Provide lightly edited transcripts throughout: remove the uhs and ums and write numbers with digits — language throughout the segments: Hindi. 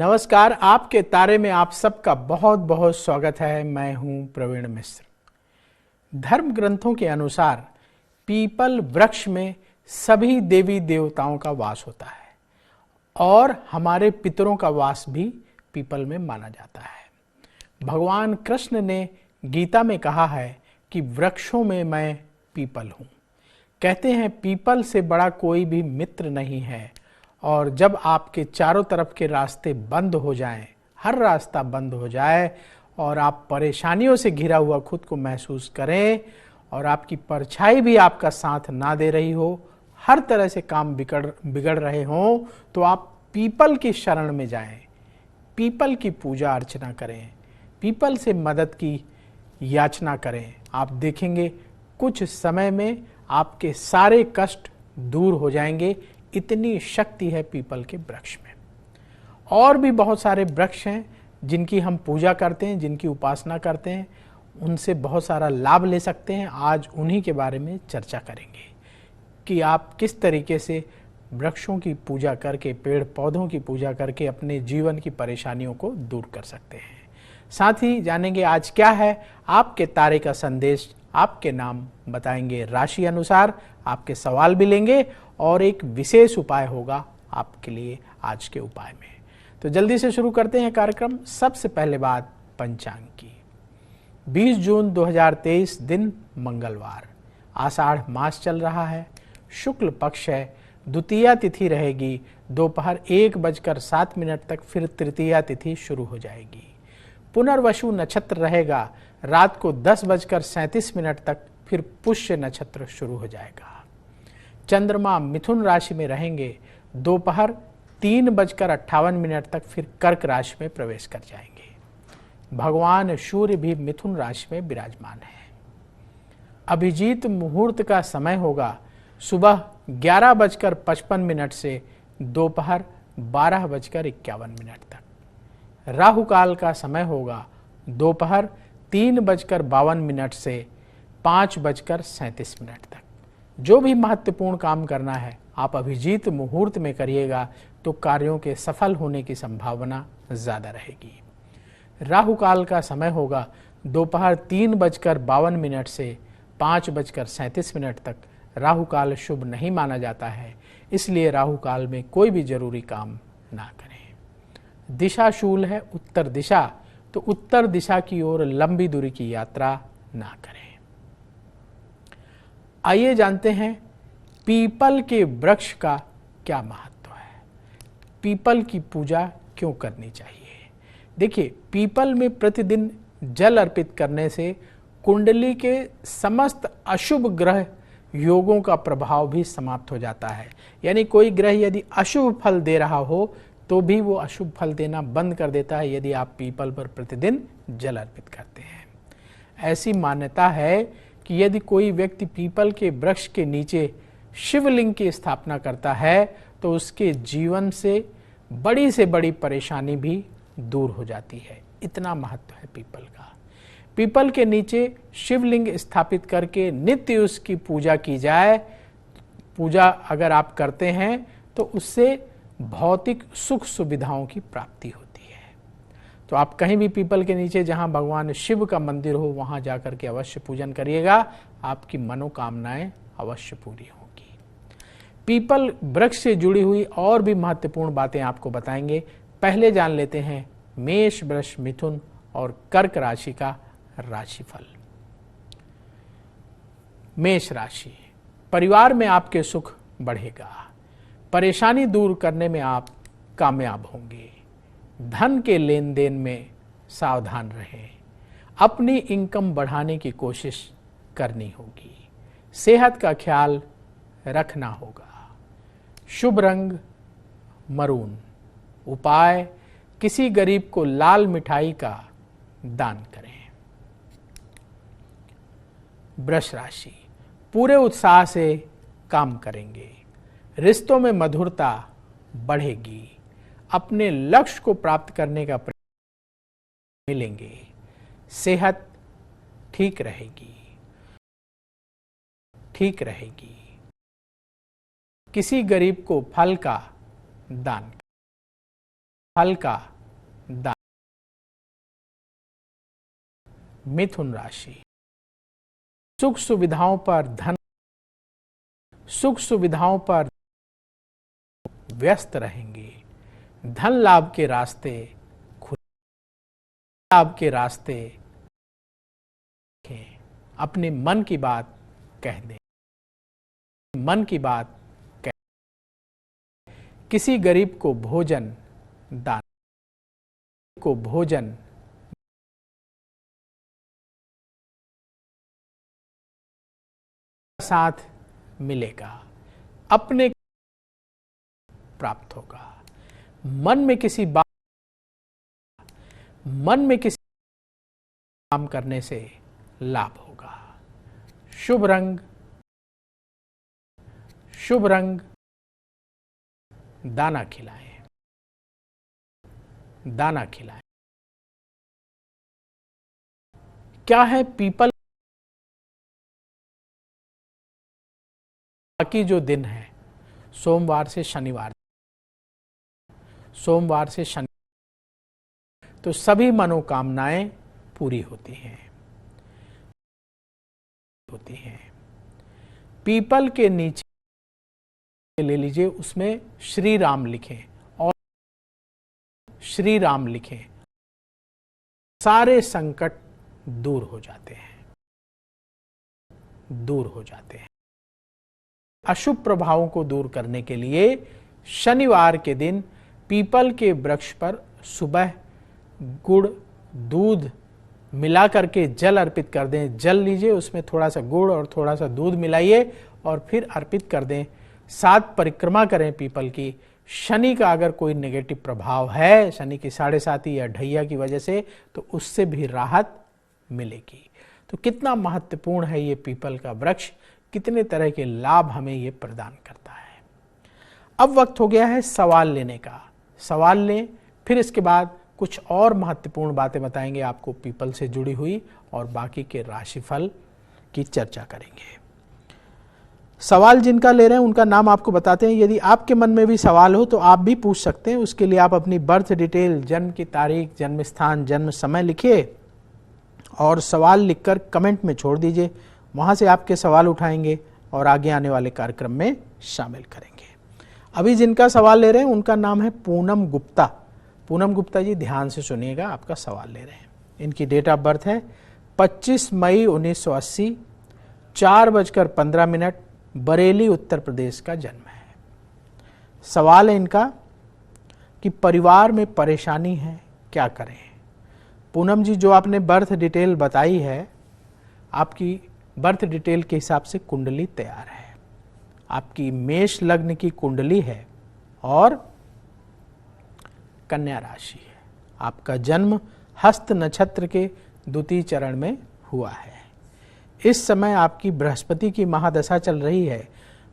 नमस्कार, आपके तारे में आप सबका बहुत बहुत स्वागत है। मैं हूं प्रवीण मिश्र। धर्म ग्रंथों के अनुसार पीपल वृक्ष में सभी देवी देवताओं का वास होता है और हमारे पितरों का वास भी पीपल में माना जाता है। भगवान कृष्ण ने गीता में कहा है कि वृक्षों में मैं पीपल हूं। कहते हैं पीपल से बड़ा कोई भी मित्र नहीं है। और जब आपके चारों तरफ के रास्ते बंद हो जाएं, हर रास्ता बंद हो जाए और आप परेशानियों से घिरा हुआ खुद को महसूस करें और आपकी परछाई भी आपका साथ ना दे रही हो, हर तरह से काम बिगड़ रहे हों, तो आप पीपल की शरण में जाएं, पीपल की पूजा अर्चना करें, पीपल से मदद की याचना करें। आप देखेंगे कुछ समय में आपके सारे कष्ट दूर हो जाएंगे। इतनी शक्ति है पीपल के वृक्ष में। और भी बहुत सारे वृक्ष हैं जिनकी हम पूजा करते हैं, जिनकी उपासना करते हैं, उनसे बहुत सारा लाभ ले सकते हैं। आज उन्हीं के बारे में चर्चा करेंगे कि आप किस तरीके से वृक्षों की पूजा करके, पेड़ पौधों की पूजा करके अपने जीवन की परेशानियों को दूर कर सकते हैं। साथ ही जानेंगे आज क्या है आपके तारे का संदेश। आपके नाम बताएंगे राशि अनुसार, आपके सवाल भी लेंगे और एक विशेष उपाय होगा आपके लिए आज के उपाय में। तो जल्दी से शुरू करते हैं कार्यक्रम। सबसे पहले बात पंचांग की। 20 जून 2023 दिन मंगलवार, आषाढ़ मास चल रहा है, शुक्ल पक्ष है, द्वितीया तिथि रहेगी दोपहर 1:07 तक, फिर तृतीया तिथि शुरू हो जाएगी। पुनर्वसु नक्षत्र रहेगा रात को 10:37 तक, फिर पुष्य नक्षत्र शुरू हो जाएगा। चंद्रमा मिथुन राशि में रहेंगे दोपहर 3:58 तक, फिर कर्क राशि में प्रवेश कर जाएंगे। भगवान सूर्य भी मिथुन राशि में विराजमान है। अभिजीत मुहूर्त का समय होगा सुबह 11:55 से दोपहर 12:51 तक। राहु काल का समय होगा दोपहर 3:52 से 5:37 तक। जो भी महत्वपूर्ण काम करना है आप अभिजीत मुहूर्त में करिएगा तो कार्यों के सफल होने की संभावना ज़्यादा रहेगी। राहु काल का समय होगा दोपहर 3:52 से 5:37 तक। राहु काल शुभ नहीं माना जाता है, इसलिए राहु काल में कोई भी जरूरी काम ना करें। दिशा शूल है उत्तर दिशा, तो उत्तर दिशा की ओर लंबी दूरी की यात्रा ना करें। आइए जानते हैं पीपल के वृक्ष का क्या महत्व है, पीपल की पूजा क्यों करनी चाहिए। देखिए, पीपल में प्रतिदिन जल अर्पित करने से कुंडली के समस्त अशुभ ग्रह योगों का प्रभाव भी समाप्त हो जाता है। यानी कोई ग्रह यदि अशुभ फल दे रहा हो तो भी वो अशुभ फल देना बंद कर देता है यदि आप पीपल पर प्रतिदिन जल अर्पित करते हैं। ऐसी मान्यता है कि यदि कोई व्यक्ति पीपल के वृक्ष के नीचे शिवलिंग की स्थापना करता है तो उसके जीवन से बड़ी परेशानी भी दूर हो जाती है। इतना महत्व है पीपल का। पीपल के नीचे शिवलिंग स्थापित करके नित्य उसकी पूजा की जाए। पूजा अगर आप करते हैं तो उससे भौतिक सुख सुविधाओं की प्राप्ति होती है। तो आप कहीं भी पीपल के नीचे जहां भगवान शिव का मंदिर हो वहां जाकर के अवश्य पूजन करिएगा, आपकी मनोकामनाएं अवश्य पूरी होंगी। पीपल वृक्ष से जुड़ी हुई और भी महत्वपूर्ण बातें आपको बताएंगे। पहले जान लेते हैं मेष, वृष, मिथुन और कर्क राशि का राशिफल। मेष राशि, परिवार में आपके सुख बढ़ेगा, परेशानी दूर करने में आप कामयाब होंगे। धन के लेन देन में सावधान रहें, अपनी इनकम बढ़ाने की कोशिश करनी होगी। सेहत का ख्याल रखना होगा। शुभ रंग मरून। उपाय, किसी गरीब को लाल मिठाई का दान करें। वृष राशि, पूरे उत्साह से काम करेंगे, रिश्तों में मधुरता बढ़ेगी, अपने लक्ष्य को प्राप्त करने का प्रयास मिलेंगे। सेहत ठीक रहेगी। किसी गरीब को फल का दान। मिथुन राशि, सुख सुविधाओं पर धन, सुख सुविधाओं पर व्यस्त रहेंगे। धन लाभ के रास्ते खुले, लाभ के रास्ते अपने मन की बात कह दें, मन की बात कह, किसी गरीब को भोजन दान, को भोजन साथ मिलेगा, अपने प्राप्त होगा। मन में किसी काम करने से लाभ होगा। शुभ रंग दाना खिलाएं, दाना खिलाएं। क्या है पीपल, बाकी जो दिन है सोमवार से शनिवार, सोमवार से शनि, तो सभी मनोकामनाएं पूरी होती हैं। पीपल के नीचे ले लीजिए, उसमें श्री राम लिखें और श्री राम लिखें, सारे संकट दूर हो जाते हैं, दूर हो जाते हैं। अशुभ प्रभावों को दूर करने के लिए शनिवार के दिन पीपल के वृक्ष पर सुबह गुड़ दूध मिला करके जल अर्पित कर दें। जल लीजिए, उसमें थोड़ा सा गुड़ और थोड़ा सा दूध मिलाइए और फिर अर्पित कर दें। 7 परिक्रमा करें पीपल की। शनि का अगर कोई नेगेटिव प्रभाव है, शनि की 7.5 या ढैया की वजह से, तो उससे भी राहत मिलेगी। तो कितना महत्वपूर्ण है ये पीपल का वृक्ष, कितने तरह के लाभ हमें ये प्रदान करता है। अब वक्त हो गया है सवाल लेने का। सवाल लें, फिर इसके बाद कुछ और महत्वपूर्ण बातें बताएंगे आपको पीपल से जुड़ी हुई, और बाकी के राशिफल की चर्चा करेंगे। सवाल जिनका ले रहे हैं उनका नाम आपको बताते हैं। यदि आपके मन में भी सवाल हो तो आप भी पूछ सकते हैं। उसके लिए आप अपनी बर्थ डिटेल, जन्म की तारीख, जन्म स्थान, जन्म समय लिखिए और सवाल लिखकर कमेंट में छोड़ दीजिए। वहां से आपके सवाल उठाएंगे और आगे आने वाले कार्यक्रम में शामिल करेंगे। अभी जिनका सवाल ले रहे हैं उनका नाम है पूनम गुप्ता। पूनम गुप्ता जी, ध्यान से सुनिएगा, आपका सवाल ले रहे हैं। इनकी डेट ऑफ बर्थ है 25 मई 1980, 4:15, बरेली उत्तर प्रदेश का जन्म है। सवाल है इनका कि परिवार में परेशानी है, क्या करें। पूनम जी, जो आपने बर्थ डिटेल बताई है, आपकी बर्थ डिटेल के हिसाब से कुंडली तैयार है। आपकी मेष लग्न की कुंडली है और कन्या राशि है। आपका जन्म हस्त नक्षत्र के द्वितीय चरण में हुआ है। इस समय आपकी बृहस्पति की महादशा चल रही है,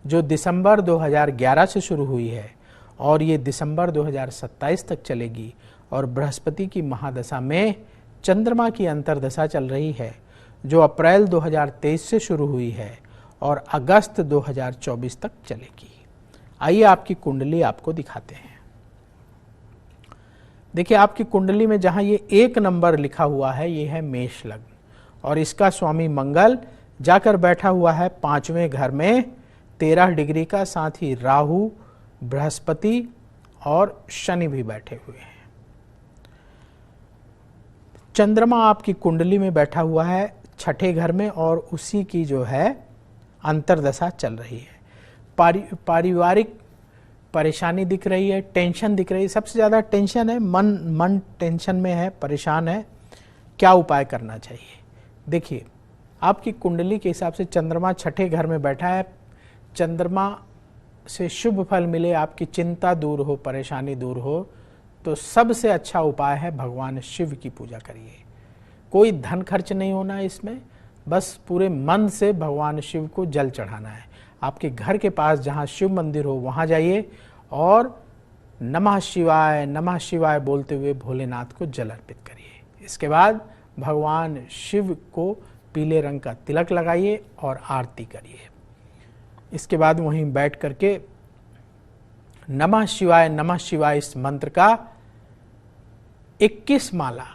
जो दिसंबर 2011 से शुरू हुई है और ये दिसंबर 2027 तक चलेगी। और बृहस्पति की महादशा में चंद्रमा की अंतर्दशा चल रही है, जो अप्रैल 2023 से शुरू हुई है और अगस्त 2024 तक चलेगी। आइए आपकी कुंडली आपको दिखाते हैं। देखिए, आपकी कुंडली में जहां ये 1 नंबर लिखा हुआ है, ये है मेष लग्न और इसका स्वामी मंगल जाकर बैठा हुआ है 5वें घर में 13 डिग्री का। साथ ही राहु, बृहस्पति और शनि भी बैठे हुए हैं। चंद्रमा आपकी कुंडली में बैठा हुआ है 6ठे घर में और उसी की जो है अंतर्दशा चल रही है। पारिवारिक परेशानी दिख रही है, टेंशन दिख रही है। सबसे ज़्यादा टेंशन है, मन टेंशन में है, परेशान है। क्या उपाय करना चाहिए? देखिए, आपकी कुंडली के हिसाब से चंद्रमा 6ठे घर में बैठा है। चंद्रमा से शुभ फल मिले, आपकी चिंता दूर हो, परेशानी दूर हो, तो सबसे अच्छा उपाय है भगवान शिव की पूजा करिए। कोई धन खर्च नहीं होना है इसमें, बस पूरे मन से भगवान शिव को जल चढ़ाना है। आपके घर के पास जहाँ शिव मंदिर हो वहाँ जाइए और नमः शिवाय बोलते हुए भोलेनाथ को जल अर्पित करिए। इसके बाद भगवान शिव को पीले रंग का तिलक लगाइए और आरती करिए। इसके बाद वहीं बैठ करके नमः शिवाय इस मंत्र का 21 माला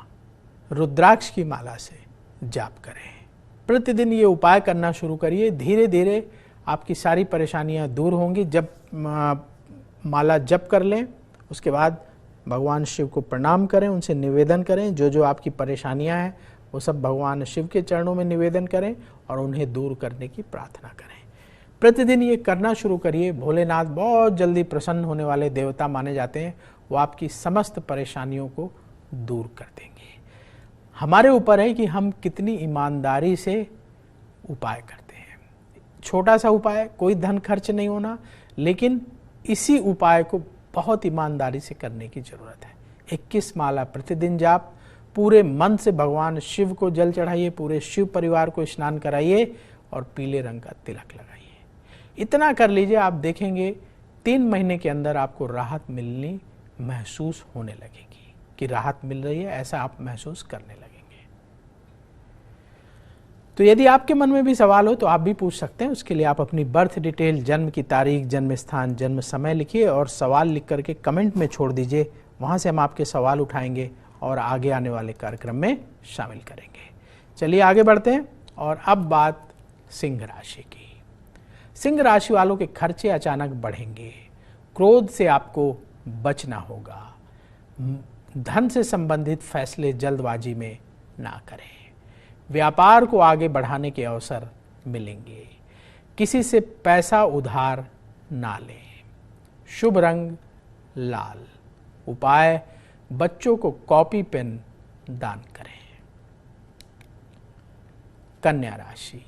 रुद्राक्ष की माला से जाप करें। प्रतिदिन ये उपाय करना शुरू करिए, धीरे धीरे आपकी सारी परेशानियां दूर होंगी। जब माला जप कर लें उसके बाद भगवान शिव को प्रणाम करें, उनसे निवेदन करें, जो जो आपकी परेशानियां हैं वो सब भगवान शिव के चरणों में निवेदन करें और उन्हें दूर करने की प्रार्थना करें। प्रतिदिन ये करना शुरू करिए। भोलेनाथ बहुत जल्दी प्रसन्न होने वाले देवता माने जाते हैं, वो आपकी समस्त परेशानियों को दूर कर देंगे। हमारे ऊपर है कि हम कितनी ईमानदारी से उपाय करते हैं। छोटा सा उपाय, कोई धन खर्च नहीं होना, लेकिन इसी उपाय को बहुत ईमानदारी से करने की जरूरत है। 21 माला प्रतिदिन जाप, पूरे मन से भगवान शिव को जल चढ़ाइए, पूरे शिव परिवार को स्नान कराइए और पीले रंग का तिलक लगाइए। इतना कर लीजिए, आप देखेंगे 3 महीने के अंदर आपको राहत मिलनी महसूस होने लगेगी कि राहत मिल रही है, ऐसा आप महसूस करने लगेंगे। तो यदि आपके मन में भी सवाल हो तो आप भी पूछ सकते हैं। उसके लिए आप अपनी बर्थ डिटेल, जन्म की तारीख, जन्म स्थान, जन्म समय लिखिए और सवाल लिख करके कमेंट में छोड़ दीजिए। वहां से हम आपके सवाल उठाएंगे और आगे आने वाले कार्यक्रम में शामिल करेंगे। चलिए आगे बढ़ते हैं। और अब बात सिंह राशि की। सिंह राशि वालों के खर्चे अचानक बढ़ेंगे। क्रोध से आपको बचना होगा। धन से संबंधित फैसले जल्दबाजी में ना करें। व्यापार को आगे बढ़ाने के अवसर मिलेंगे। किसी से पैसा उधार ना लें। शुभ रंग लाल। उपाय, बच्चों को कॉपी पेन दान करें। कन्या राशि,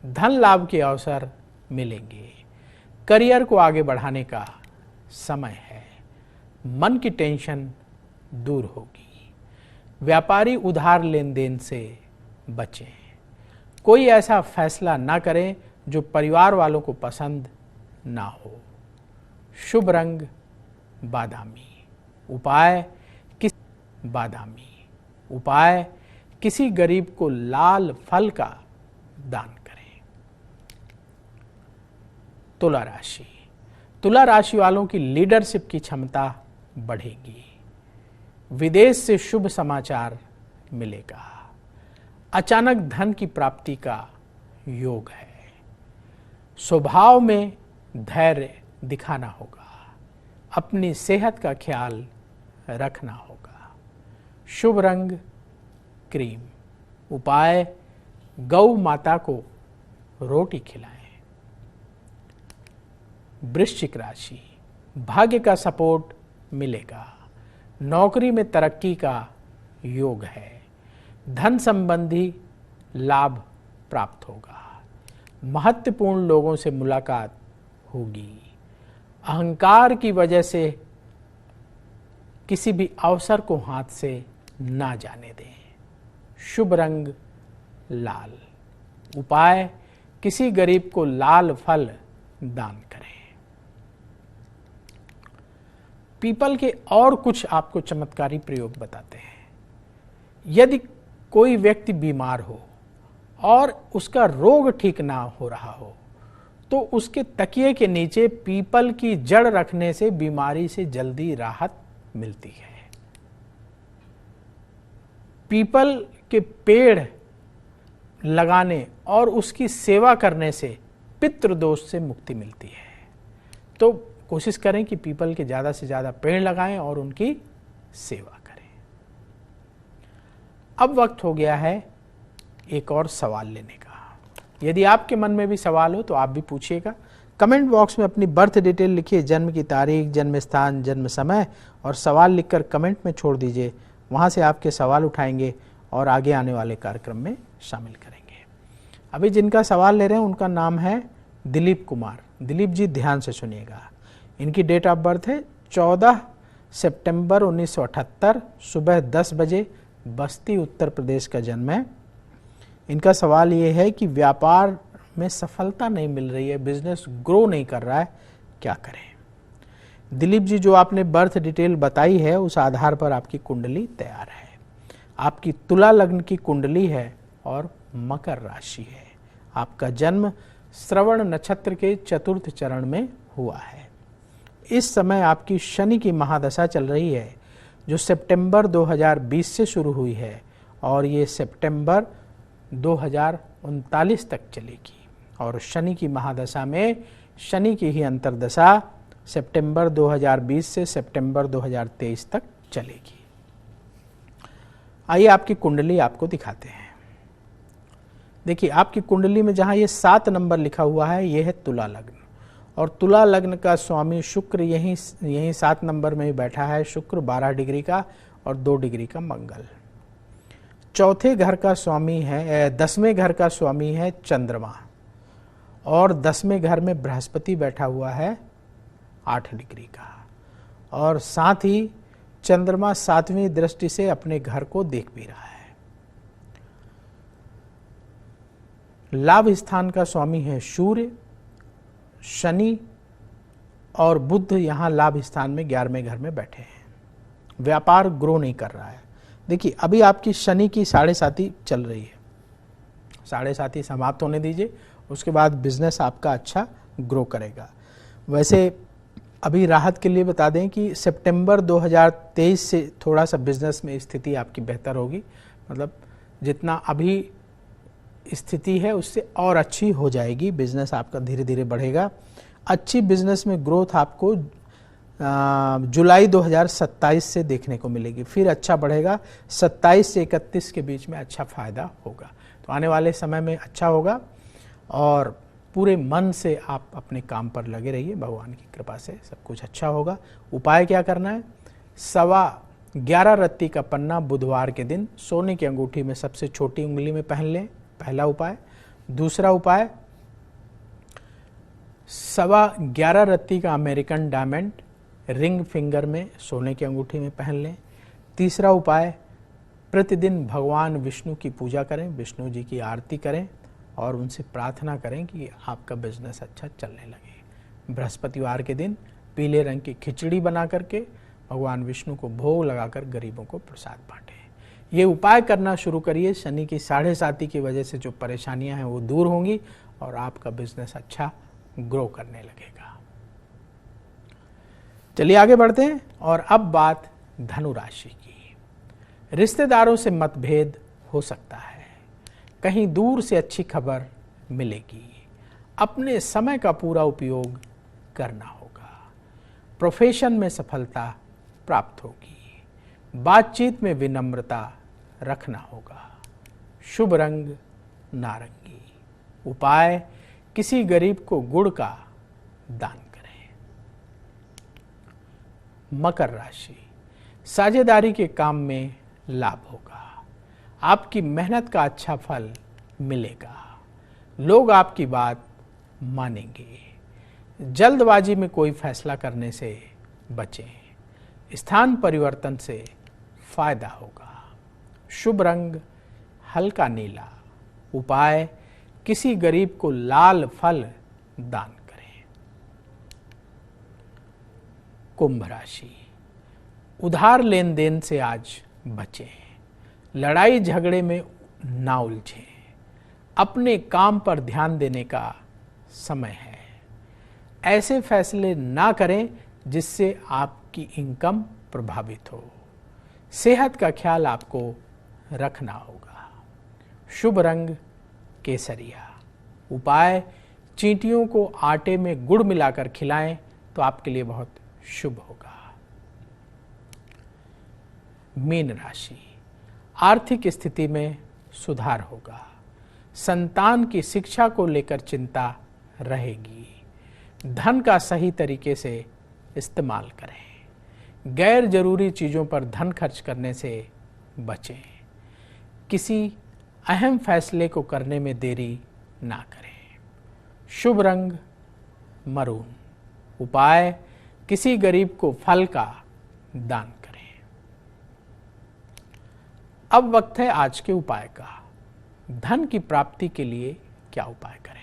धन लाभ के अवसर मिलेंगे। करियर को आगे बढ़ाने का समय है। मन की टेंशन दूर होगी। व्यापारी उधार लेन देन से बचें। कोई ऐसा फैसला ना करें जो परिवार वालों को पसंद ना हो। शुभ रंग बादामी। उपाय किसी गरीब को लाल फल का दान करें। तुला राशि, तुला राशि वालों की लीडरशिप की क्षमता बढ़ेगी। विदेश से शुभ समाचार मिलेगा। अचानक धन की प्राप्ति का योग है। स्वभाव में धैर्य दिखाना होगा। अपनी सेहत का ख्याल रखना होगा। शुभ रंग क्रीम। उपाय, गौ माता को रोटी खिलाएं। वृश्चिक राशि, भाग्य का सपोर्ट मिलेगा। नौकरी में तरक्की का योग है। धन संबंधी लाभ प्राप्त होगा। महत्वपूर्ण लोगों से मुलाकात होगी। अहंकार की वजह से किसी भी अवसर को हाथ से ना जाने दें। शुभ रंग लाल। उपाय, किसी गरीब को लाल फल दान करें। पीपल के और कुछ आपको चमत्कारी प्रयोग बताते हैं। यदि कोई व्यक्ति बीमार हो और उसका रोग ठीक ना हो रहा हो तो उसके तकिए के नीचे पीपल की जड़ रखने से बीमारी से जल्दी राहत मिलती है। पीपल के पेड़ लगाने और उसकी सेवा करने से पितृदोष से मुक्ति मिलती है। तो कोशिश करें कि पीपल के ज़्यादा से ज़्यादा पेड़ लगाएं और उनकी सेवा करें। अब वक्त हो गया है एक और सवाल लेने का। यदि आपके मन में भी सवाल हो तो आप भी पूछिएगा। कमेंट बॉक्स में अपनी बर्थ डिटेल लिखिए, जन्म की तारीख, जन्म स्थान, जन्म समय और सवाल लिखकर कमेंट में छोड़ दीजिए। वहां से आपके सवाल उठाएंगे और आगे आने वाले कार्यक्रम में शामिल करेंगे। अभी जिनका सवाल ले रहे हैं उनका नाम है दिलीप कुमार। दिलीप जी ध्यान से सुनिएगा। इनकी डेट ऑफ बर्थ है 14 सितंबर 1978, सुबह 10 बजे, बस्ती उत्तर प्रदेश का जन्म है। इनका सवाल ये है कि व्यापार में सफलता नहीं मिल रही है, बिजनेस ग्रो नहीं कर रहा है, क्या करें? दिलीप जी, जो आपने बर्थ डिटेल बताई है उस आधार पर आपकी कुंडली तैयार है। आपकी तुला लग्न की कुंडली है और मकर राशि है। आपका जन्म श्रवण नक्षत्र के चतुर्थ चरण में हुआ है। इस समय आपकी शनि की महादशा चल रही है जो सितंबर 2020 से शुरू हुई है और ये सितंबर 2039 तक चलेगी। और शनि की महादशा में शनि की ही अंतर्दशा सितंबर 2020 से सितंबर 2023 तक चलेगी। आइए आपकी कुंडली आपको दिखाते हैं। देखिए, आपकी कुंडली में जहां ये 7 नंबर लिखा हुआ है, ये है तुला लग्न, और तुला लग्न का स्वामी शुक्र यहीं 7 नंबर में ही बैठा है। शुक्र 12 डिग्री का और 2 डिग्री का मंगल। चौथे घर का स्वामी है, 10वें घर का स्वामी है चंद्रमा, और 10वें घर में बृहस्पति बैठा हुआ है 8 डिग्री का, और साथ ही चंद्रमा 7वीं दृष्टि से अपने घर को देख भी रहा है। लाभ स्थान का स्वामी है सूर्य, शनि और बुध यहाँ लाभ स्थान में 11वें घर में बैठे हैं। व्यापार ग्रो नहीं कर रहा है। देखिए, अभी आपकी शनि की 7.5 चल रही है, 7.5 समाप्त होने दीजिए, उसके बाद बिजनेस आपका अच्छा ग्रो करेगा। वैसे अभी राहत के लिए बता दें कि सितंबर 2023 से थोड़ा सा बिजनेस में स्थिति आपकी बेहतर होगी, मतलब जितना अभी स्थिति है उससे और अच्छी हो जाएगी। बिजनेस आपका धीरे धीरे बढ़ेगा। अच्छी बिजनेस में ग्रोथ आपको जुलाई 2027 से देखने को मिलेगी, फिर अच्छा बढ़ेगा। 27 से 31 के बीच में अच्छा फायदा होगा। तो आने वाले समय में अच्छा होगा और पूरे मन से आप अपने काम पर लगे रहिए, भगवान की कृपा से सब कुछ अच्छा होगा। उपाय क्या करना है? 11.25 रत्ती का पन्ना बुधवार के दिन सोने की अंगूठी में सबसे छोटी उंगली में पहन लें, पहला उपाय। दूसरा उपाय, 11.25 रत्ती का अमेरिकन डायमंड रिंग फिंगर में सोने की अंगूठी में पहन लें। तीसरा उपाय, प्रतिदिन भगवान विष्णु की पूजा करें, विष्णु जी की आरती करें और उनसे प्रार्थना करें कि आपका बिजनेस अच्छा चलने लगे। बृहस्पतिवार के दिन पीले रंग की खिचड़ी बना करके भगवान विष्णु को भोग लगाकर गरीबों को प्रसाद बांटें। ये उपाय करना शुरू करिए। शनि की 7.5 की वजह से जो परेशानियां हैं वो दूर होंगी और आपका बिजनेस अच्छा ग्रो करने लगेगा। चलिए आगे बढ़ते हैं। और अब बात धनु राशि की। रिश्तेदारों से मतभेद हो सकता है, कहीं दूर से अच्छी खबर मिलेगी। अपने समय का पूरा उपयोग करना होगा। प्रोफेशन में सफलता प्राप्त होगी। बातचीत में विनम्रता रखना होगा। शुभ रंग नारंगी। उपाय, किसी गरीब को गुड़ का दान करें। मकर राशि, साझेदारी के काम में लाभ होगा। आपकी मेहनत का अच्छा फल मिलेगा। लोग आपकी बात मानेंगे। जल्दबाजी में कोई फैसला करने से बचें। स्थान परिवर्तन से फायदा होगा। शुभ रंग हल्का नीला। उपाय, किसी गरीब को लाल फल दान करें। कुंभ राशि, उधार लेन देन से आज बचें। लड़ाई झगड़े में ना उलझें। अपने काम पर ध्यान देने का समय है। ऐसे फैसले ना करें जिससे आपकी इनकम प्रभावित हो। सेहत का ख्याल आपको रखना होगा। शुभ रंग केसरिया। उपाय, चींटियों को आटे में गुड़ मिलाकर खिलाएं तो आपके लिए बहुत शुभ होगा। मीन राशि, आर्थिक स्थिति में सुधार होगा। संतान की शिक्षा को लेकर चिंता रहेगी। धन का सही तरीके से इस्तेमाल करें। गैर जरूरी चीज़ों पर धन खर्च करने से बचें। किसी अहम फैसले को करने में देरी ना करें। शुभ रंग मरून। उपाय, किसी गरीब को फल का दान करें। अब वक्त है आज के उपाय का। धन की प्राप्ति के लिए क्या उपाय करें?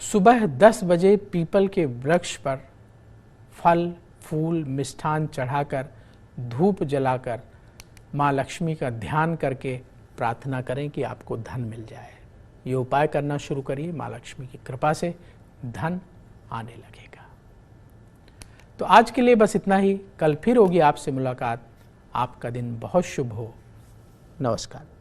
सुबह 10 बजे पीपल के वृक्ष पर फल, फूल, मिष्ठान चढ़ाकर, धूप जलाकर माँ लक्ष्मी का ध्यान करके प्रार्थना करें कि आपको धन मिल जाए। ये उपाय करना शुरू करिए, माँ लक्ष्मी की कृपा से धन आने लगेगा। तो आज के लिए बस इतना ही। कल फिर होगी आपसे मुलाकात। आपका दिन बहुत शुभ हो। नमस्कार।